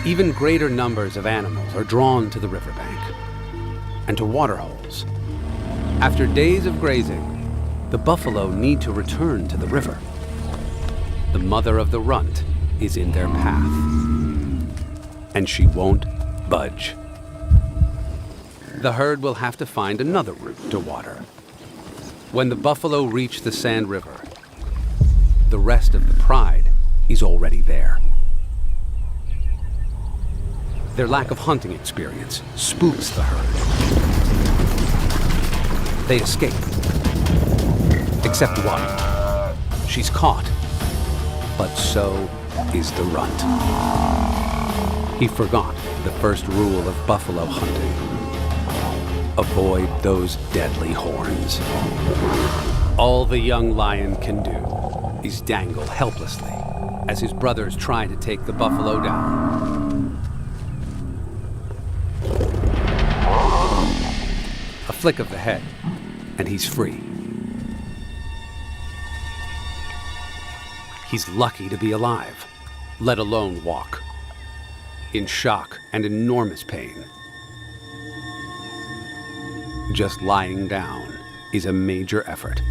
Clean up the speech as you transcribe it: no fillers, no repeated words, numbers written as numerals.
Even greater numbers of animals are drawn to the riverbank and to waterholes. After days of grazing, the buffalo need to return to the river. The mother of the runt is in their path, and she won't budge. The herd will have to find another route to water. When the buffalo reach the Sand River, the rest of the pride is already there. Their lack of hunting experience spooks the herd. They escape. Except one. She's caught. But so is the runt. He forgot the first rule of buffalo hunting. Avoid those deadly horns. All the young lion can do is dangle helplessly as his brothers try to take the buffalo down. A flick of the head, and he's free. He's lucky to be alive, let alone walk. In shock and enormous pain. Just lying down is a major effort.